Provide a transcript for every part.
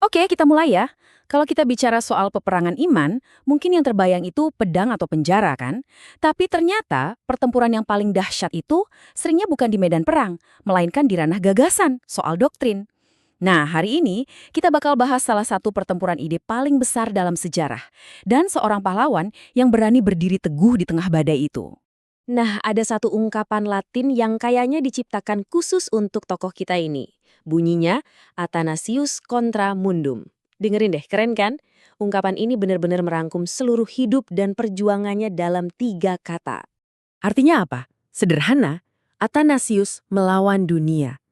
Oke, kita mulai ya. Kalau kita bicara soal peperangan iman, mungkin yang terbayang itu pedang atau penjara kan? Tapi ternyata pertempuran yang paling dahsyat itu seringnya bukan di medan perang, melainkan di ranah gagasan, soal doktrin. Nah, hari ini kita bakal bahas salah satu pertempuran ide paling besar dalam sejarah, dan seorang pahlawan yang berani berdiri teguh di tengah badai itu. Nah, ada satu ungkapan Latin yang kayaknya diciptakan khusus untuk tokoh kita ini. Bunyinya, Athanasius contra mundum. Dengerin deh, keren kan? Ungkapan ini benar-benar merangkum seluruh hidup dan perjuangannya dalam 3 kata. Artinya apa? Sederhana, Athanasius melawan dunia.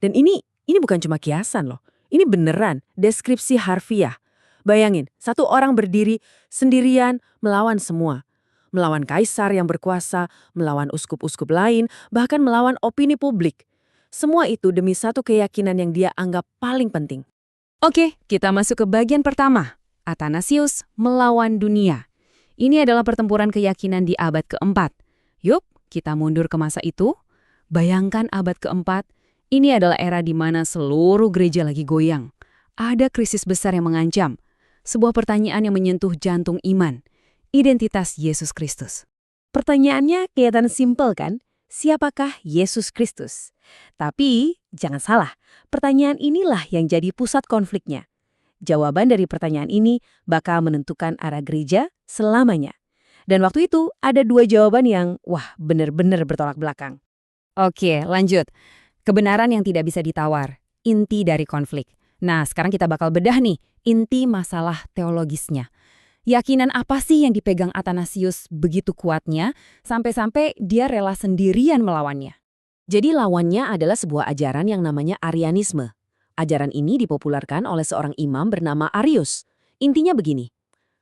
Dan ini bukan cuma kiasan loh. Ini beneran deskripsi harfiah. Bayangin, satu orang berdiri sendirian melawan semua. Melawan kaisar yang berkuasa, melawan uskup-uskup lain, bahkan melawan opini publik. Semua itu demi satu keyakinan yang dia anggap paling penting. Oke, kita masuk ke bagian pertama. Athanasius melawan dunia. Ini adalah pertempuran keyakinan di abad keempat. Yuk, kita mundur ke masa itu. Bayangkan abad keempat, ini adalah era di mana seluruh gereja lagi goyang. Ada krisis besar yang mengancam. Sebuah pertanyaan yang menyentuh jantung iman. Identitas Yesus Kristus. Pertanyaannya kelihatan simpel kan? Siapakah Yesus Kristus? Tapi, jangan salah, pertanyaan inilah yang jadi pusat konfliknya. Jawaban dari pertanyaan ini bakal menentukan arah gereja selamanya. Dan waktu itu ada 2 jawaban yang, bener-bener bertolak belakang. Oke, lanjut. Kebenaran yang tidak bisa ditawar. Inti dari konflik. Nah, sekarang kita bakal bedah nih, inti masalah teologisnya. Yakinan apa sih yang dipegang Athanasius begitu kuatnya, sampai-sampai dia rela sendirian melawannya? Jadi lawannya adalah sebuah ajaran yang namanya Arianisme. Ajaran ini dipopulerkan oleh seorang imam bernama Arius. Intinya begini,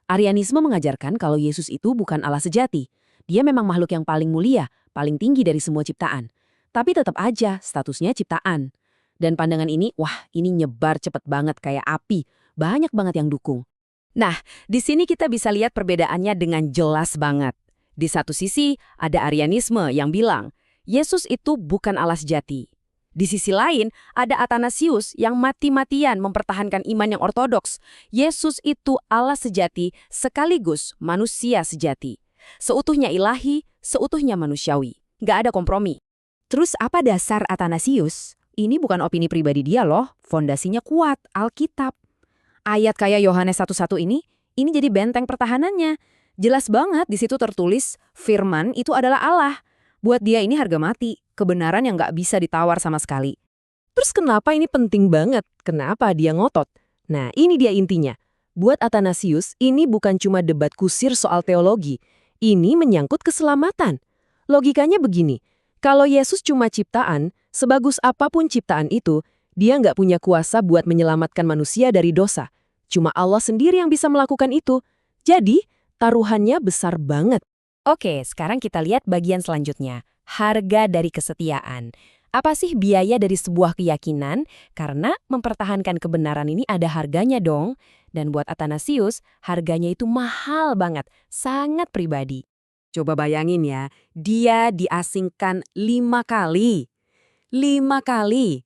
Arianisme mengajarkan kalau Yesus itu bukan Allah sejati. Dia memang makhluk yang paling mulia, paling tinggi dari semua ciptaan. Tapi tetap aja statusnya ciptaan. Dan pandangan ini, ini nyebar cepet banget kayak api. Banyak banget yang dukung. Nah, di sini kita bisa lihat perbedaannya dengan jelas banget. Di satu sisi, ada Arianisme yang bilang, Yesus itu bukan Allah sejati. Di sisi lain, ada Athanasius yang mati-matian mempertahankan iman yang ortodoks. Yesus itu Allah sejati sekaligus manusia sejati. Seutuhnya ilahi, seutuhnya manusiawi. Nggak ada kompromi. Terus apa dasar Athanasius? Ini bukan opini pribadi dia loh, fondasinya kuat, Alkitab. Ayat kayak Yohanes 1:1 ini jadi benteng pertahanannya. Jelas banget di situ tertulis, firman itu adalah Allah. Buat dia ini harga mati, kebenaran yang nggak bisa ditawar sama sekali. Terus kenapa ini penting banget? Kenapa dia ngotot? Nah, ini dia intinya. Buat Athanasius, ini bukan cuma debat kusir soal teologi. Ini menyangkut keselamatan. Logikanya begini, kalau Yesus cuma ciptaan, sebagus apapun ciptaan itu, dia nggak punya kuasa buat menyelamatkan manusia dari dosa. Cuma Allah sendiri yang bisa melakukan itu. Jadi, taruhannya besar banget. Oke, sekarang kita lihat bagian selanjutnya. Harga dari kesetiaan. Apa sih biaya dari sebuah keyakinan? Karena mempertahankan kebenaran ini ada harganya dong. Dan buat Athanasius, harganya itu mahal banget. Sangat pribadi. Coba bayangin ya, dia diasingkan 5 kali. 5 kali.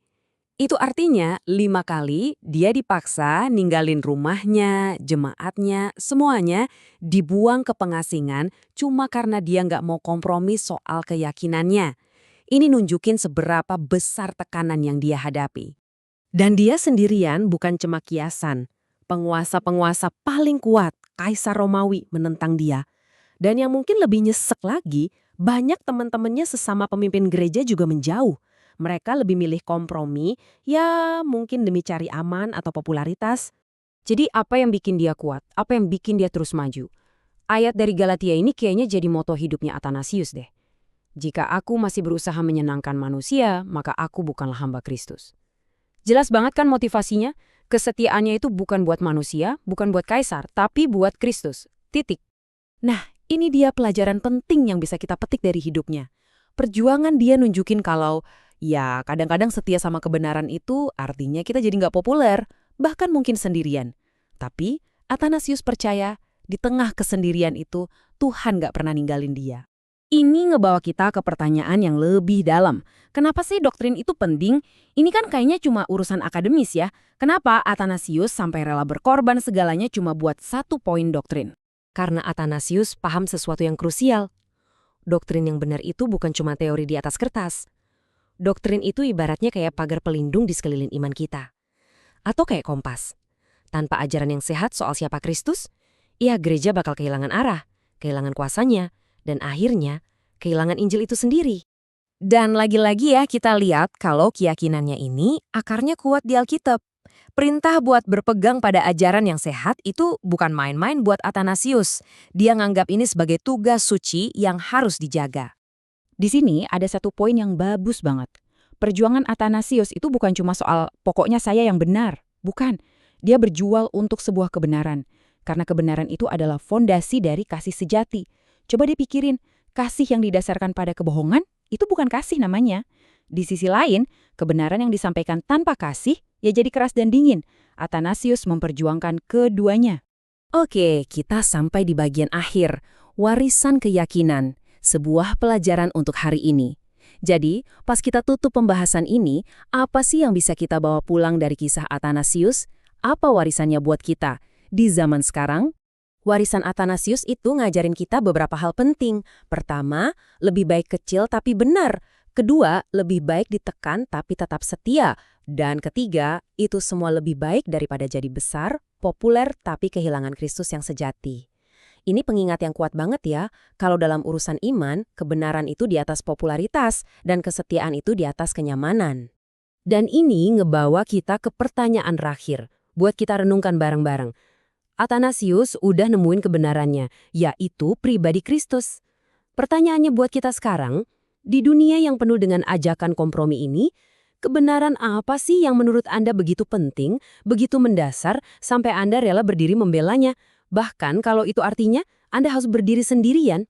Itu artinya 5 kali dia dipaksa ninggalin rumahnya, jemaatnya, semuanya dibuang ke pengasingan cuma karena dia nggak mau kompromi soal keyakinannya. Ini nunjukin seberapa besar tekanan yang dia hadapi. Dan dia sendirian bukan cuma kiasan. Penguasa-penguasa paling kuat, Kaisar Romawi, menentang dia. Dan yang mungkin lebih nyesek lagi, banyak teman-temannya sesama pemimpin gereja juga menjauh. Mereka lebih milih kompromi, ya mungkin demi cari aman atau popularitas. Jadi apa yang bikin dia kuat? Apa yang bikin dia terus maju? Ayat dari Galatia ini kayaknya jadi moto hidupnya Athanasius deh. Jika aku masih berusaha menyenangkan manusia, maka aku bukanlah hamba Kristus. Jelas banget kan motivasinya? Kesetiaannya itu bukan buat manusia, bukan buat kaisar, tapi buat Kristus. Titik. Nah, ini dia pelajaran penting yang bisa kita petik dari hidupnya. Perjuangan dia nunjukin kalau ya, kadang-kadang setia sama kebenaran itu artinya kita jadi nggak populer, bahkan mungkin sendirian. Tapi, Athanasius percaya di tengah kesendirian itu, Tuhan nggak pernah ninggalin dia. Ini ngebawa kita ke pertanyaan yang lebih dalam. Kenapa sih doktrin itu penting? Ini kan kayaknya cuma urusan akademis ya. Kenapa Athanasius sampai rela berkorban segalanya cuma buat satu poin doktrin? Karena Athanasius paham sesuatu yang krusial. Doktrin yang benar itu bukan cuma teori di atas kertas. Doktrin itu ibaratnya kayak pagar pelindung di sekeliling iman kita. Atau kayak kompas. Tanpa ajaran yang sehat soal siapa Kristus, ya gereja bakal kehilangan arah, kehilangan kuasanya, dan akhirnya kehilangan Injil itu sendiri. Dan lagi-lagi ya kita lihat kalau keyakinannya ini akarnya kuat di Alkitab. Perintah buat berpegang pada ajaran yang sehat itu bukan main-main buat Athanasius. Dia nganggap ini sebagai tugas suci yang harus dijaga. Di sini ada satu poin yang bagus banget. Perjuangan Athanasius itu bukan cuma soal pokoknya saya yang benar. Bukan. Dia berjual untuk sebuah kebenaran. Karena kebenaran itu adalah fondasi dari kasih sejati. Coba dipikirin, kasih yang didasarkan pada kebohongan itu bukan kasih namanya. Di sisi lain, kebenaran yang disampaikan tanpa kasih ya jadi keras dan dingin. Athanasius memperjuangkan keduanya. Oke, kita sampai di bagian akhir. Warisan keyakinan, sebuah pelajaran untuk hari ini. Jadi, pas kita tutup pembahasan ini, apa sih yang bisa kita bawa pulang dari kisah Athanasius? Apa warisannya buat kita di zaman sekarang? Warisan Athanasius itu ngajarin kita beberapa hal penting. Pertama, lebih baik kecil tapi benar. Kedua, lebih baik ditekan tapi tetap setia. Dan ketiga, itu semua lebih baik daripada jadi besar, populer tapi kehilangan Kristus yang sejati. Ini pengingat yang kuat banget ya, kalau dalam urusan iman, kebenaran itu di atas popularitas dan kesetiaan itu di atas kenyamanan. Dan ini ngebawa kita ke pertanyaan terakhir, buat kita renungkan bareng-bareng. Athanasius udah nemuin kebenarannya, yaitu pribadi Kristus. Pertanyaannya buat kita sekarang, di dunia yang penuh dengan ajakan kompromi ini, kebenaran apa sih yang menurut Anda begitu penting, begitu mendasar, sampai Anda rela berdiri membelanya? Bahkan kalau itu artinya Anda harus berdiri sendirian?